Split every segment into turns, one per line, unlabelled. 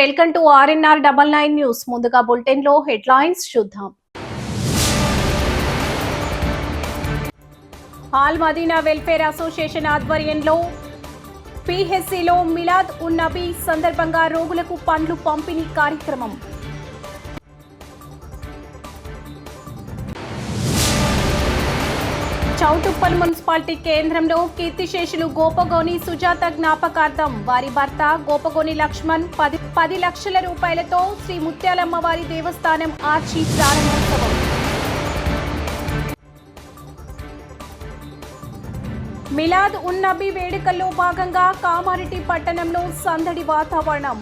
Welcome to RNR 99 news. ముందుగా bulletin లో headlines చూద్దాం. ఆల్ మదీనా వెల్ఫేర్ అసోసియేషన్ ఆధ్వర్యంలో PHCలో మిలాద్ ఉన్ నబీ సందర్భంగా రోగులకు పండ్లు పంపిణీ కార్యక్రమం. చౌటుప్పల్ మున్సిపాలిటీ కేంద్రంలో కీర్తిశేషులు గోపగోని సుజాత జ్ఞాపకార్థం వారి భర్త గోపగోని లక్ష్మణ్ 10 లక్షల రూపాయలతో శ్రీ ముత్యాలమ్మవారి దేవస్థానం ఆర్చి ప్రారంభోత్సవం. మిలాద్ ఉన్ నబీ వేడుకల్లో భాగంగా కామారెడ్డి పట్టణంలో సందడి వాతావరణం.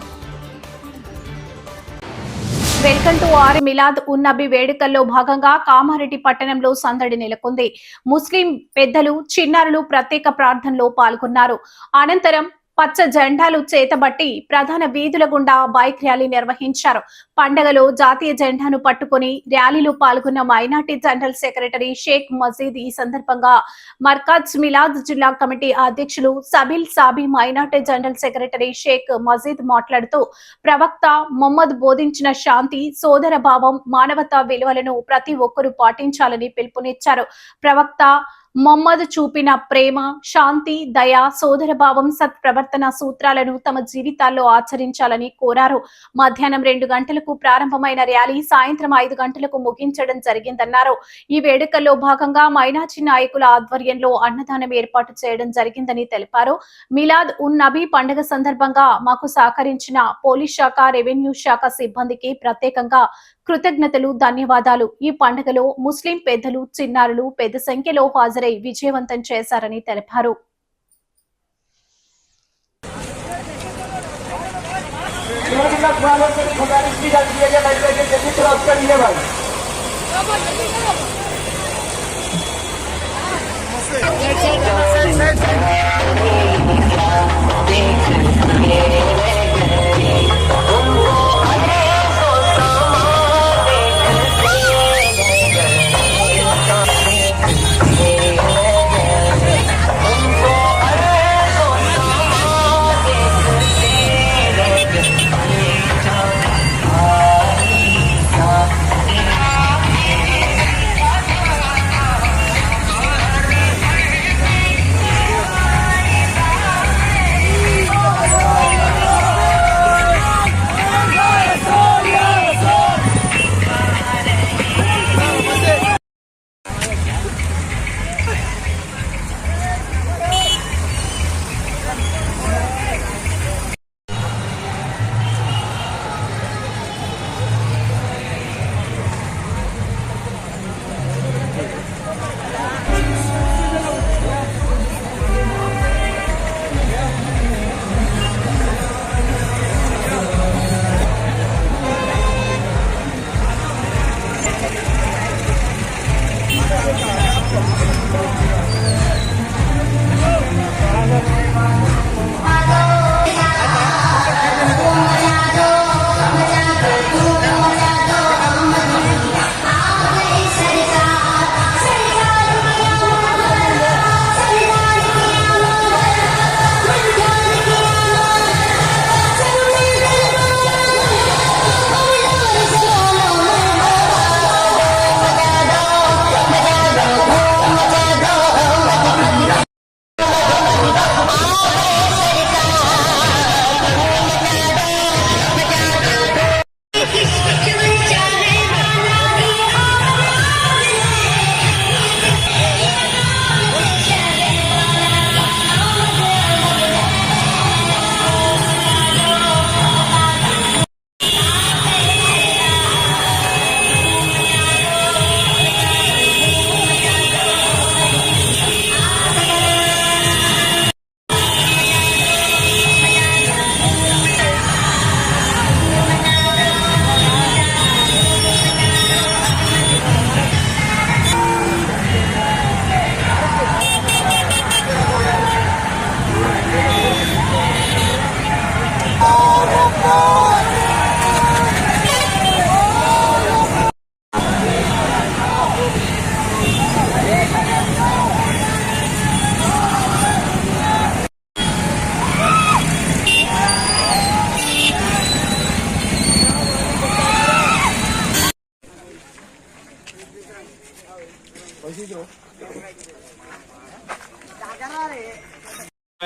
వెల్కమ్ టు మిలాద్ ఉన్ నబీ వేడుకల్లో భాగంగా కామారెడ్డి పట్టణంలో సందడి నెలకొంది. ముస్లిం పెద్దలు చిన్నారులు ప్రత్యేక ప్రార్థనలో పాల్గొన్నారు. అనంతరం పచ్చ జెండాలు చేతబట్టి ప్రధాన వీధుల గుండా బైక్ ర్యాలీ నిర్వహించారు. పండగలో జాతీయ జెండాను పట్టుకుని ర్యాలీలో పాల్గొన్న మైనార్టీ జనరల్ సెక్రటరీ షేక్ మజీద్ ఈ సందర్భంగా మర్కాజ్ మిలాద్ జిల్లా కమిటీ అధ్యక్షులు సబిల్ సాబి మైనార్టీ జనరల్ సెక్రటరీ షేక్ మజీద్ మాట్లాడుతూ ప్రవక్త మొహమ్మద్ బోధించిన శాంతి, సోదర భావం, మానవతా విలువలను ప్రతి ఒక్కరూ పాటించాలని పిలుపునిచ్చారు. ప్రవక్త మొహమ్మద్ చూపిన ప్రేమ, శాంతి, దయ, సోదరభావం, సత్ప్రవర్తన సూత్రాలను తమ జీవితాల్లో ఆచరించాలని కోరారు. మధ్యాహ్నం 2 గంటలకు ప్రారంభమైన ర్యాలీ సాయంత్రం 5 గంటలకు ముగించడం జరిగిందన్నారు. ఈ వేడుకల్లో భాగంగా మైనార్టీ నాయకుల ఆధ్వర్యంలో అన్నదానం ఏర్పాటు చేయడం జరిగిందని తెలిపారు. మిలాద్ ఉన్ నబీ పండుగ సందర్భంగా మాకు సహకరించిన పోలీస్ శాఖ, రెవెన్యూ శాఖ సిబ్బందికి ప్రత్యేకంగా కృతజ్ఞతలు, ధన్యవాదాలు. ఈ పండుగలో ముస్లిం పెద్దలు, చిన్నారులు పెద్ద సంఖ్యలో హాజరై విజయవంతం చేశారని తెలిపారు.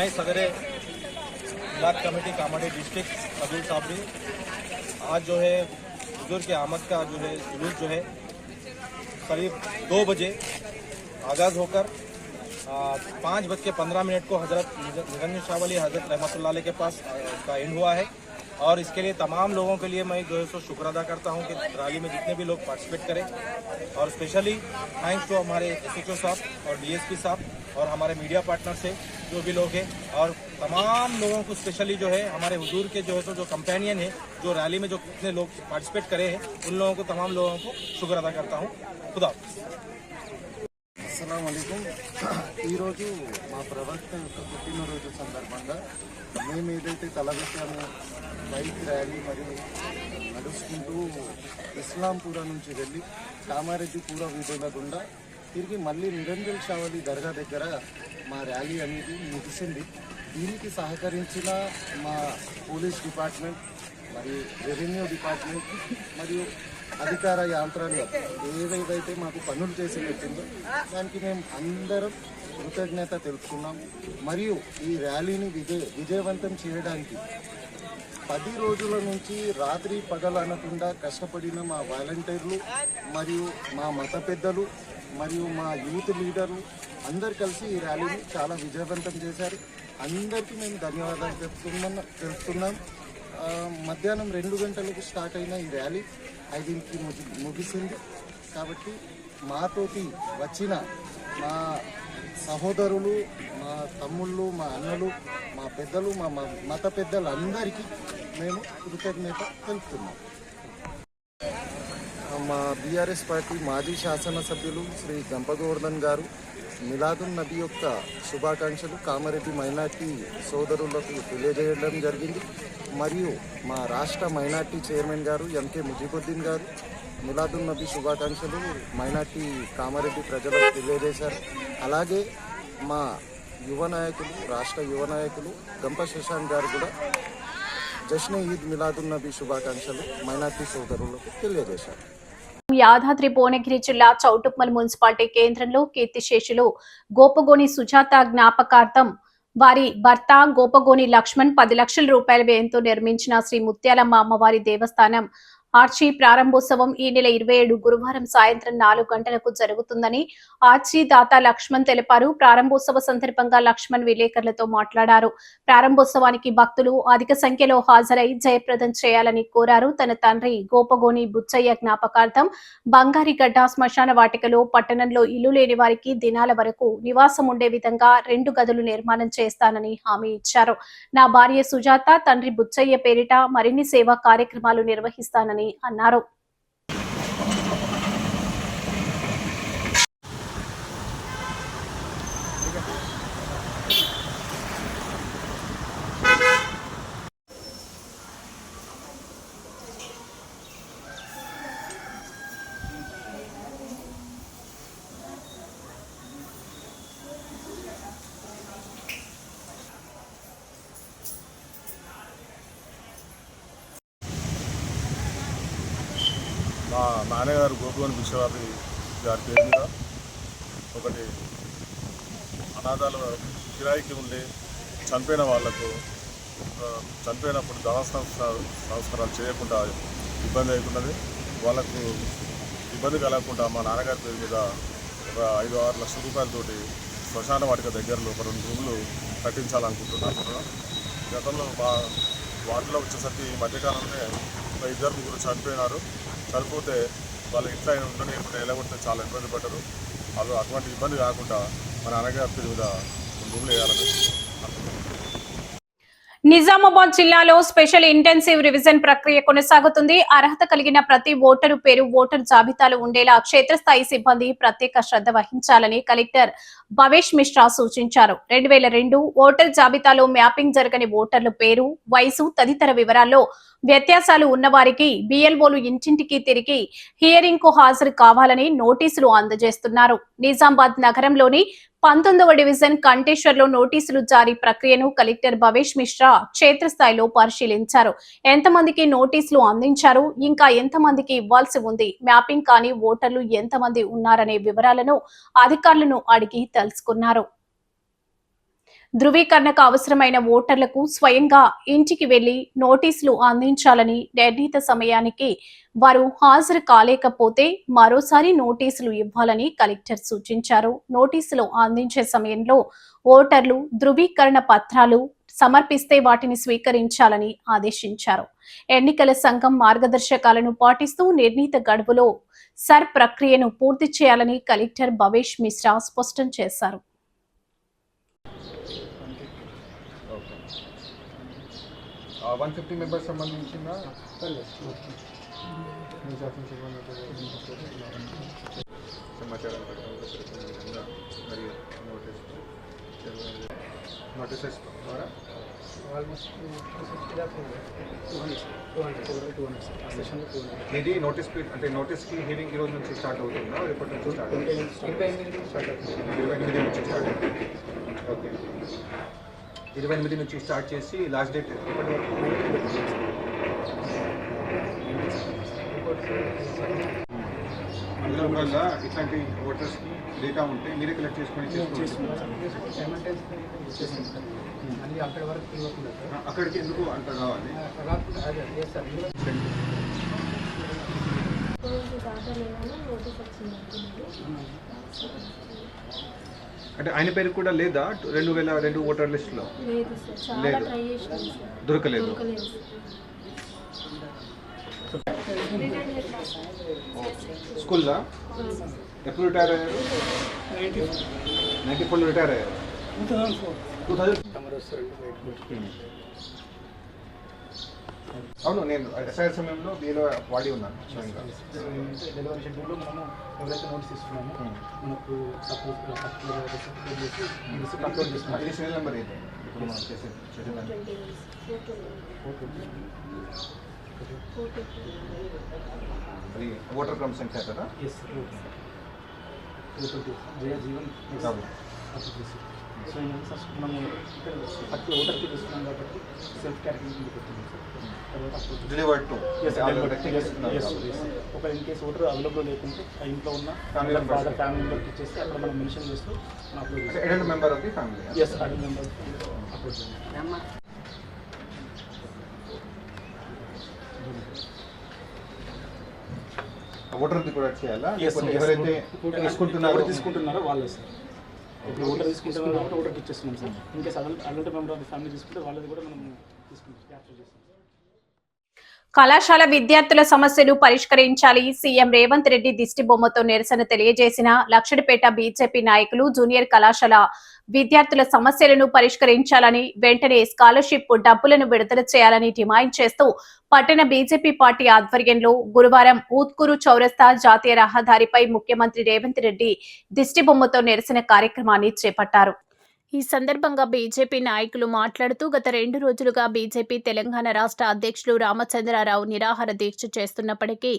हमारे सदर मिलाद कमेटी कामाडी डिस्ट्रिक्ट अब्दुल साबरी आज जो है हुजूर की आमद का जो है जुलूस जो है करीब 2 बजे आगाज़ होकर 5:15 को हज़रत निरंजन शाह वली हज़रत रहमतुल्लाह अलैह के पास का एंड हुआ है। और इसके लिए तमाम लोगों के लिए मैं जो है सो शुक्र अदा करता हूं कि रैली में जितने भी लोग पार्टिसिपेट करें। और स्पेशली थैंक्स टू हमारे SHO साहब और DSP साहब और हमारे मीडिया पार्टनर से जो भी लोग हैं, और तमाम लोगों को स्पेशली जो है हमारे हुजूर के जो है सो जो कंपेनियन है, जो रैली में जो कितने लोग पार्टिसिपेट करे हैं, उन लोगों को तमाम लोगों को शुक्र अदा करता हूँ। खुदा
అస్సలాము అలైకుం। ఈరోజు మా ప్రవక్త యొక్క పుట్టినరోజు సందర్భంగా మేము ఏదైతే తలపెట్టామో బైక్ ర్యాలీ మరియు నడుచుకుంటూ ఇస్లాంపుర నుంచి వెళ్ళి కామారెడ్డిపుర వీధుల గుండా తిరిగి మళ్ళీ నిరంజన్ షావలి దర్గా దగ్గర మా ర్యాలీ అనేది ముగిసింది। దీనికి సహకరించిన మా పోలీస్ డిపార్ట్మెంట్ మరియు రెవెన్యూ డిపార్ట్మెంట్ మరియు అధికార యంత్రాంగం ఏదైతే మాకు పనులు చేసి పెట్టిందో దానికి మేము అందరం కృతజ్ఞత తెలుపుతున్నాం। మరియు ఈ ర్యాలీని విజయవంతం చేయడానికి 10 రోజుల నుంచి రాత్రి పగలు అనకుండా కష్టపడిన మా వాలంటీర్లు మరియు మా మత పెద్దలు మరియు మా యూత్ లీడర్లు అందరు కలిసి ఈ ర్యాలీని చాలా విజయవంతం చేశారు। అందరికీ మేము ధన్యవాదాలు తెలుపుతున్నాం। మధ్యాహ్నం 2 గంటలకు స్టార్ట్ అయిన ఈ ర్యాలీ 5కి ముగిసింది। కాబట్టి మాతోటి వచ్చిన మా సహోదరులు, మా తమ్ముళ్ళు, మా అన్నలు, మా పెద్దలు, మా మత పెద్దలందరికీ మేము కృతజ్ఞత తెలుపుతున్నాం। మా BRS పార్టీ మాజీ శాసనసభ్యులు శ్రీ గంపగోవర్ధన్ గారు మిలాదున్ నబీ యొక్క శుభాకాంక్షలు కామారెడ్డి మైనార్టీ సోదరులకు తెలియజేయడం జరిగింది। మరియు మా రాష్ట్ర మైనార్టీ చైర్మన్ గారు MK ముజీబుద్దీన్ గారు మిలాదున్ నబీ శుభాకాంక్షలు మైనార్టీ కామారెడ్డి ప్రజలకు తెలియజేశారు। అలాగే మా యువ నాయకులు, రాష్ట్ర యువ నాయకులు గంప శశాంక్ గారు కూడా జశ్నే ఈద్ మిలాదున్ నబీ శుభాకాంక్షలు మైనార్టీ సోదరులకు తెలియజేశారు।
యాదాద్రి భువనగిరి జిల్లా చౌటుప్పల్ మున్సిపాలిటీ కేంద్రంలో కీర్తిశేషులు గోపగోని సుజాత జ్ఞాపకార్థం వారి భర్త గోపగోని లక్ష్మణ్ 10 లక్షల రూపాయల వ్యయంతో నిర్మించిన శ్రీ ముత్యాలమ్మ అమ్మవారి దేవస్థానం ఆర్చి ప్రారంభోత్సవం ఈ నెల 27 గురువారం సాయంత్రం 4 గంటలకు జరుగుతుందని ఆర్చి దాత లక్ష్మణ్ తెలిపారు। ప్రారంభోత్సవ సందర్భంగా లక్ష్మణ్ విలేకరులతో మాట్లాడారు। ప్రారంభోత్సవానికి భక్తులు అధిక సంఖ్యలో హాజరై జయప్రదం చేయాలని కోరారు। తన తండ్రి గోపగోని బుచ్చయ్య జ్ఞాపకార్థం బంగారిగడ్డ శ్మశాన వాటికలో పట్టణంలో ఇల్లు లేని వారికి దినాల వరకు నివాసం ఉండే విధంగా 2 గదులు నిర్మాణం చేస్తానని హామీ ఇచ్చారు। నా భార్య సుజాత తండ్రి బుచ్చయ్య పేరిట మరిన్ని సేవా కార్యక్రమాలు నిర్వహిస్తానని అన్నారు।
మా నాన్నగారు గోపగోని విశ్వవాపి గారి పేరు మీద ఒకటి అనాథాల కిరాయికి ఉండి చనిపోయిన వాళ్లకు చనిపోయినప్పుడు దహన సంస్కారాలు చేయకుండా ఇబ్బంది అవుతున్నది। వాళ్ళకు ఇబ్బంది కలగకుండా మా నాన్నగారి పేరు మీద ఒక 5-6 లక్షల రూపాయలతోటి శ్మశాన వాటిక దగ్గరలో ఒక 2 రూములు కట్టించాలనుకుంటున్నాను। గతంలో మా వాటిలో వచ్చేసరికి ఈ మధ్యకాలంలో ఒక 2-3 చనిపోయినారు। చనిపోతే వాళ్ళ ఇంట్లో ఉండలేకుండా ఎలాగొడితే చాలా ఇబ్బంది పడ్డారు। వాళ్ళు అటువంటి ఇబ్బంది కాకుండా మన నాన్నగారి పేరు మీద రూములు వేయాలని
నిజామాబాద్ జిల్లాలో స్పెషల్ ఇంటెన్సివ్ రివిజన్ ప్రక్రియ కొనసాగుతుంది। అర్హత కలిగిన ప్రతి ఓటరు పేరు ఓటర్ జాబితాలో ఉండేలా క్షేత్రస్థాయి సిబ్బంది ప్రత్యేక శ్రద్ధ వహించాలని కలెక్టర్ భవేష్ మిశ్రా సూచించారు। 2002 ఓటర్ జాబితాలో మ్యాపింగ్ జరగని ఓటర్ల పేరు, వయసు తదితర వివరాల్లో వ్యత్యాసాలు ఉన్నవారికి BLOలు ఇంటింటికి తిరిగి హియరింగ్ కు హాజరు కావాలని నోటీసులు అందజేస్తున్నారు। నిజామాబాద్ నగరంలోని 19వ డివిజన్ కంటేశ్వర్లో నోటీసులు జారీ ప్రక్రియను కలెక్టర్ భవేష్ మిశ్రా క్షేత్రస్థాయిలో పరిశీలించారు। ఎంతమందికి నోటీసులు అందించారు, ఇంకా ఎంతమందికి ఇవ్వాల్సి ఉంది, మ్యాపింగ్ కాని ఓటర్లు ఎంతమంది ఉన్నారనే వివరాలను అధికారులను అడిగి తెలుసుకున్నారు। ధృవీకరణకు అవసరమైన ఓటర్లకు స్వయంగా ఇంటికి వెళ్లి నోటీసులు అందించాలని, నిర్ణీత సమయానికి వారు హాజరు కాలేకపోతే మరోసారి నోటీసులు ఇవ్వాలని కలెక్టర్ సూచించారు. నోటీసులు అందించే సమయంలో ఓటర్లు ధృవీకరణ పత్రాలు సమర్పిస్తే వాటిని స్వీకరించాలని ఆదేశించారు. ఎన్నికల సంఘం మార్గదర్శకాలను పాటిస్తూ నిర్ణీత గడువులో సర్ ప్రక్రియను పూర్తి చేయాలని కలెక్టర్ భవేష్ మిశ్రా స్పష్టం చేశారు.
150 మెంబర్స్ సంబంధించిన సమాచారం మరియు నోటీసెస్ ద్వారా ఇది నోటీస్ అంటే నోటీస్కి హియరింగ్ ఈ రోజు నుంచి స్టార్ట్ అవుతుందా రేపటి నుంచి స్టార్ట్ అవుతుంది? 28 నుంచి స్టార్ట్ అవుతుంది. ఓకే, 28 నుంచి స్టార్ట్ చేసి లాస్ట్ డేట్ అందులో వల్ల ఇట్లాంటి ఓటర్స్కి డేటా ఉంటే మీరే కలెక్ట్ చేసుకొని అక్కడికి ఎందుకు అంత కావాలి? అంటే ఆయన పేరు కూడా లేదా 2002 ఓటర్ లిస్టులో? లేదు, దొరకలేదు. స్కూల్లో ఎప్పుడు రిటైర్ అయ్యారు? 94లో రిటైర్ అయ్యారు. 2000 అవును, నేను ఎస్ఐఆర్ సమయంలో దీనిలో వాడి ఉన్నాను.
డెలివరీ షెడ్యూల్లో మనము ఎవరైతే నోటీస్ ఇస్తున్నామో మనకు సపోజ్ అప్లోడ్ చేస్తున్నాం.
ఇది సీరియల్ నెంబర్ ఏంటి ఇప్పుడు మనం చేసేది? అది ఓటర్ క్రమ సంఖ్య కదా?
జీవన్ సో మనము ఫస్ట్ ఓటర్కి తీసుకున్నాం కాబట్టి సెల్ఫ్ క్యాటగిరీ పెడుతున్నాం సార్. తర్వాత
డెలివర్డ్ టు
ఒక ఇన్ కేసు ఓటర్ అవైలబుల్ లేకుంటే ఆ ఇంట్లో ఉన్న ఫ్యామిలీ మెంబర్కి ఇచ్చేసి అక్కడ మనం మెన్షన్ చేస్తూ
adult member of the family.
Yes, adult member upload చేయాలి.
ఓటర్ది కూడా చేయాలా? ఎవరైతే
తీసుకుంటున్నారో వాళ్ళే సార్. ఇప్పుడు ఓటర్ తీసుకుంటున్నారు కాబట్టి ఓటర్కి ఇచ్చేస్తున్నాం sir. In case adult member of the family తీసుకుంటే వాళ్ళది కూడా మనం తీసుకుంటాం, క్యాప్చర్ చేస్తాం.
కళాశాల విద్యార్థుల సమస్యలు పరిష్కరించాలి. సీఎం రేవంత్ రెడ్డి దిష్టి బొమ్మతో నిరసన తెలియజేసిన లక్షడిపేట బీజేపీ నాయకులు జూనియర్ కళాశాల విద్యార్థుల సమస్యలను పరిష్కరించాలని, వెంటనే స్కాలర్షిప్ డబ్బులను విడుదల చేయాలని డిమాండ్ చేస్తూ పట్టణ బీజేపీ పార్టీ ఆధ్వర్యంలో గురువారం ఊత్కూరు చౌరస్తా జాతీయ రహదారిపై ముఖ్యమంత్రి రేవంత్ రెడ్డి దిష్టి బొమ్మతో నిరసన కార్యక్రమాన్ని చేపట్టారు. ఈ సందర్భంగా బీజేపీ నాయకులు మాట్లాడుతూ గత 2 రోజులుగా బీజేపీ తెలంగాణ రాష్ట్ర అధ్యక్షులు రామచంద్రరావు నిరాహార దీక్ష చేస్తున్నప్పటికీ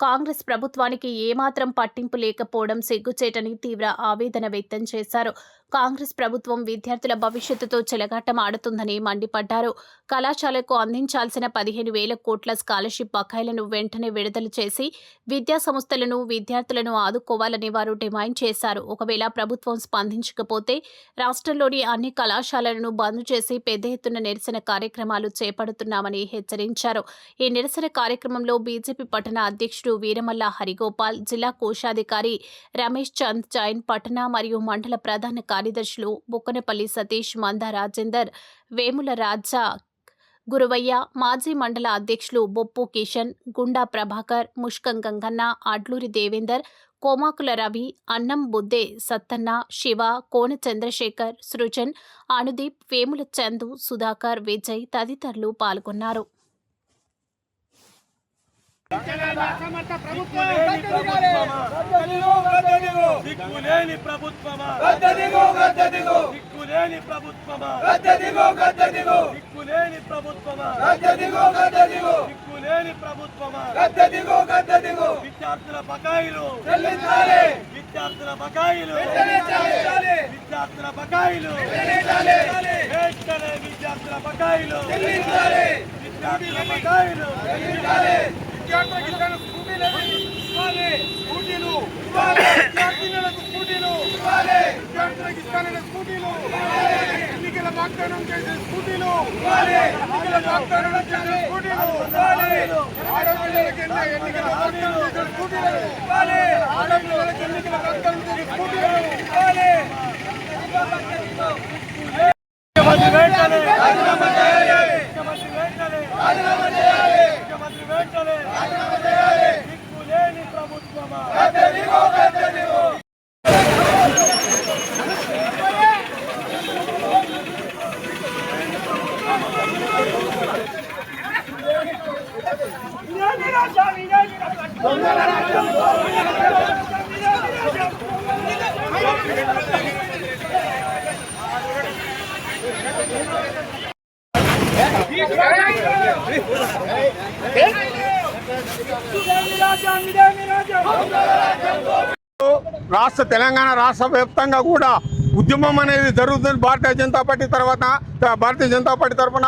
కాంగ్రెస్ ప్రభుత్వానికి ఏమాత్రం పట్టింపు లేకపోవడం సిగ్గుచేటని తీవ్ర ఆవేదన వ్యక్తం చేశారు. కాంగ్రెస్ ప్రభుత్వం విద్యార్థుల భవిష్యత్తుతో చెలగాటం ఆడుతుందని మండిపడ్డారు. కళాశాలకు అందించాల్సిన 15,000 కోట్ల స్కాలర్షిప్ బకాయిలను వెంటనే విడుదల చేసి విద్యా సంస్థలను, విద్యార్థులను ఆదుకోవాలని వారు డిమాండ్ చేశారు. ఒకవేళ ప్రభుత్వం స్పందించకపోతే రాష్ట్రంలోని అన్ని కళాశాలలను బంద్ చేసి పెద్ద ఎత్తున నిరసన కార్యక్రమాలు చేపడుతున్నామని హెచ్చరించారు. ఈ నిరసన కార్యక్రమంలో బీజేపీ పట్టణ అధ్యక్షుడు వీరమల్ల హరిగోపాల్, జిల్లా కోశాధికారి రమేష్ చంద్ జైన్, పట్టణ మరియు మండల ప్రధాన కార్యదర్శులు బుక్కనపల్లి సతీష్, మంద రాజేందర్, వేముల రాజా గురువయ్య, మాజీ మండల అధ్యక్షులు బొప్పు కిషన్, గుండా ప్రభాకర్, ముష్కం గంగన్న, అడ్లూరి దేవేందర్, కోమాకుల రవి, అన్నం బుద్దే సత్తన్న, శివ, కోన చంద్రశేఖర్, సృజన్, అనుదీప్, వేముల చందు, సుధాకర్, విజయ్ తదితరులు పాల్గొన్నారు.
దిక్కులేని ప్రభుత్వమా, విద్యార్థుల బకాయిలు, విద్యార్థుల బకాయిలు, విద్యార్థుల బకాయిలు, విద్యార్థుల బకాయిలు, విద్యార్థుల బకాయిలు, విద్యార్థులకు స్కూటీలు, విద్యార్థినులకు స్కూటీలు, విద్యార్థులకు ఇస్తానన్న స్కూటీలు, ఎన్నికల వాగ్దానం చేసే స్కూటీలు, ఎన్నికల వాగ్దానం చేసే స్కూటీలు, ఆడపిల్లలకి ఎన్నికల వాగ్దానం చేసే స్కూటీలు, ఆడపిల్లలకి ఎన్నికల వాగ్దానం చేసే స్కూటీలు. ముఖ్యమంత్రి వెంటనే రాజీనామా చేయాలి. ముఖ్యమంత్రి వెంటనే రాజీనామా చేయాలి. ముఖ్యమంత్రి వెంటనే రాజీనామా చేయాలి. దిక్కులేని ప్రభుత్వమా, గద్దెదిగో గద్దెదిగో.
రాష్ట్ర తెలంగాణ రాష్ట్ర వ్యాప్తంగా కూడా ఉద్యమం అనేది జరుగుతుంది. భారతీయ జనతా పార్టీ తరఫున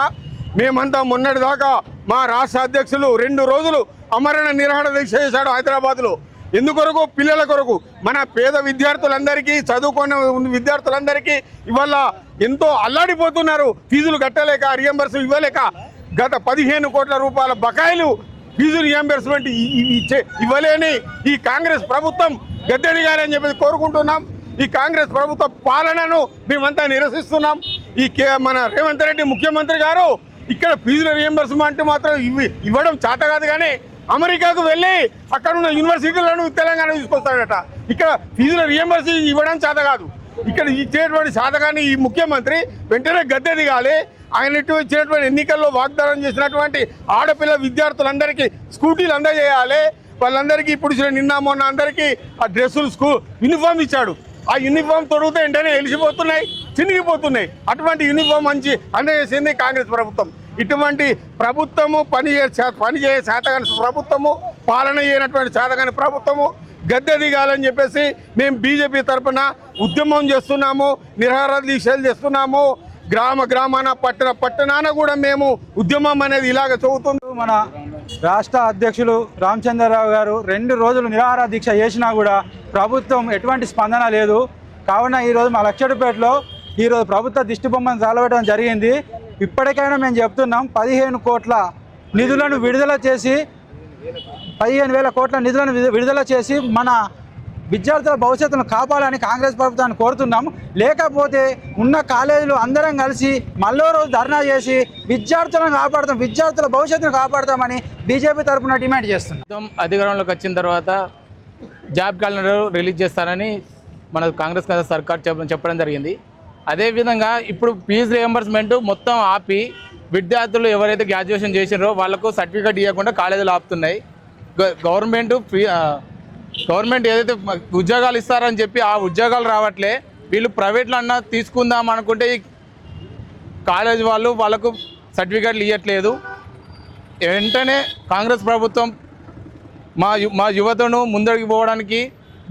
మేమంతా మొన్నటి దాకా మా రాష్ట్ర అధ్యక్షులు 2 రోజులు అమరణ నిరాహార దీక్ష చేశాడు హైదరాబాద్లో. ఎందుకొరకు? పిల్లల కొరకు. మన పేద విద్యార్థులందరికీ, చదువుకున్న విద్యార్థులందరికీ ఇవాళ ఎంతో అల్లాడిపోతున్నారు. ఫీజులు కట్టలేక, రియంబర్స్ ఇవ్వలేక గత 15 కోట్ల రూపాయల బకాయిలు ఫీజు రియంబర్స్మెంట్ ఇవ్వలేని ఈ కాంగ్రెస్ ప్రభుత్వం గద్దెదిగాలని చెప్పి కోరుకుంటున్నాం. ఈ కాంగ్రెస్ ప్రభుత్వ పాలనను మేమంతా నిరసిస్తున్నాం. మన రేవంత్ రెడ్డి ముఖ్యమంత్రి గారు ఇక్కడ ఫీజుల రియంబర్స్మెంట్ మాత్రం ఇవ్వడం చేత కాదు, కానీ అమెరికాకు వెళ్ళి అక్కడ ఉన్న యూనివర్సిటీలను తెలంగాణ తీసుకొస్తాడట. ఇక్కడ ఫీజుల రియంబర్స్ ఇవ్వడం చేత కాదు. ఇక్కడ ఇచ్చేటువంటి శాతకాన్ని ఈ ముఖ్యమంత్రి వెంటనే గద్దె దిగాలి. ఆయన ఇచ్చినటువంటి ఎన్నికల్లో వాగ్దానం చేసినటువంటి ఆడపిల్ల విద్యార్థులందరికీ స్కూటీలు అందజేయాలి. వాళ్ళందరికీ ఇప్పుడు నిన్న మొన్న అందరికీ ఆ డ్రెస్సులు యూనిఫామ్ ఇచ్చాడు. ఆ యూనిఫామ్ తొడిగితే వెంటనే వెలిసిపోతున్నాయి, చినిగిపోతున్నాయి. అటువంటి యూనిఫామ్ మంచి అందజేసింది కాంగ్రెస్ ప్రభుత్వం. ఇటువంటి ప్రభుత్వము పనిచేసే శాతకాని ప్రభుత్వము, పాలన చేయనటువంటి శాతకాని ప్రభుత్వము గద్దె దిగాలని చెప్పేసి మేము బీజేపీ తరఫున ఉద్యమం చేస్తున్నాము, నిరాహార దీక్షలు చేస్తున్నాము. గ్రామాన పట్టణాన కూడా మేము ఉద్యమం అనేది ఇలాగ చదువుతుంది.
మన రాష్ట్ర అధ్యక్షులు రామచంద్రరావు గారు 2 రోజులు నిరాహార దీక్ష చేసినా కూడా ప్రభుత్వం ఎటువంటి స్పందన లేదు. కావున ఈరోజు మా లక్షడిపేటలో ఈరోజు ప్రభుత్వ దిష్టిబొమ్మను జాలబెట్టడం జరిగింది. ఇప్పటికైనా మేము చెప్తున్నాం, 15 కోట్ల నిధులను విడుదల చేసి 15,000 కోట్ల నిధులను విడుదల చేసి మన విద్యార్థుల భవిష్యత్తును కాపాడాలని కాంగ్రెస్ ప్రభుత్వాన్ని కోరుతున్నాం. లేకపోతే ఉన్న కాలేజీలు అందరం కలిసి మళ్ళీ రోజు ధర్నా చేసి విద్యార్థులను కాపాడుతాం, విద్యార్థుల భవిష్యత్తును కాపాడుతామని బీజేపీ తరఫున డిమాండ్ చేస్తున్నాం.
అధికారంలోకి వచ్చిన తర్వాత జాబ్ క్యాలెండర్ రిలీజ్ చేస్తారని మన కాంగ్రెస్ సర్కార్ చెప్పడం జరిగింది. అదేవిధంగా ఇప్పుడు ఫీజు రియంబర్స్మెంట్ మొత్తం ఆపి విద్యార్థులు ఎవరైతే గ్రాడ్యుయేషన్ చేసినారో వాళ్ళకు సర్టిఫికేట్ ఇవ్వకుండా కాలేజీలు ఆపుతున్నాయి. గవర్నమెంట్ ఏదైతే ఉద్యోగాలు ఇస్తారని చెప్పి ఆ ఉద్యోగాలు రావట్లే. వీళ్ళు ప్రైవేట్లో అన్నా తీసుకుందాం అనుకుంటే ఈ కాలేజ్ వాళ్ళకు సర్టిఫికేట్లు ఇవ్వట్లేదు. వెంటనే కాంగ్రెస్ ప్రభుత్వం మా యువతను ముందరికి పోవడానికి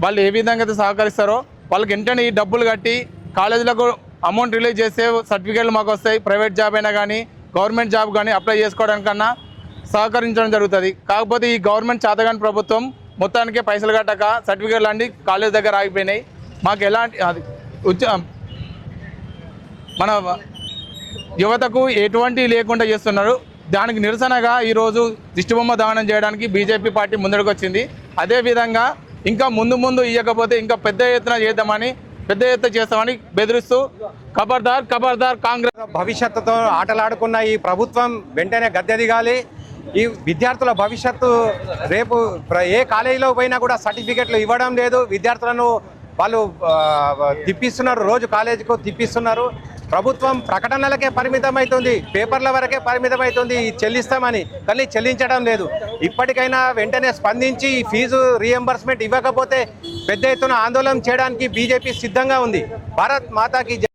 వాళ్ళు ఏ విధంగా అయితే సహకరిస్తారో వాళ్ళకి వెంటనే ఈ డబ్బులు కట్టి కాలేజీలకు అమౌంట్ రిలీజ్ చేస్తే సర్టిఫికేట్లు మాకు వస్తాయి. ప్రైవేట్ జాబ్ అయినా కానీ గవర్నమెంట్ జాబ్ కానీ అప్లై చేసుకోవడానికన్నా సహకరించడం జరుగుతుంది. కాకపోతే ఈ గవర్నమెంట్ చేతగాని ప్రభుత్వం మొత్తానికే పైసలు కట్టక సర్టిఫికేట్లు అన్నీ కాలేజ్ దగ్గర ఆగిపోయినాయి. మాకు ఎలాంటి మన యువతకు ఎటువంటి లేకుండా చేస్తున్నారు. దానికి నిరసనగా ఈరోజు దిష్టిబొమ్మ దహనం చేయడానికి బీజేపీ పార్టీ ముందడుకు వచ్చింది. అదేవిధంగా ఇంకా ముందు ఇవ్వకపోతే ఇంకా పెద్ద ఎత్తున చేస్తామని బెదిరిస్తూ ఖబర్దార్ కాంగ్రెస్.
భవిష్యత్తుతో ఆటలాడుకున్న ఈ ప్రభుత్వం వెంటనే గద్దె దిగాలి. ఈ విద్యార్థుల భవిష్యత్తు రేపు ఏ కాలేజీలో పోయినా కూడా సర్టిఫికెట్లు ఇవ్వడం లేదు. విద్యార్థులను వాళ్ళు తిప్పిస్తున్నారు, రోజు కాలేజీకు తిప్పిస్తున్నారు. ప్రభుత్వం ప్రకటనలకే పరిమితం అవుతుంది, పేపర్ల వరకే పరిమితం అవుతుంది చెల్లిస్తామని, కానీ చెల్లించడం లేదు. ఇప్పటికైనా వెంటనే స్పందించి ఫీజు రీఎంబర్స్మెంట్ ఇవ్వకపోతే పెద్ద ఎత్తున ఆందోళన చేయడానికి బీజేపీ సిద్ధంగా ఉంది. భారత్ మాతాకి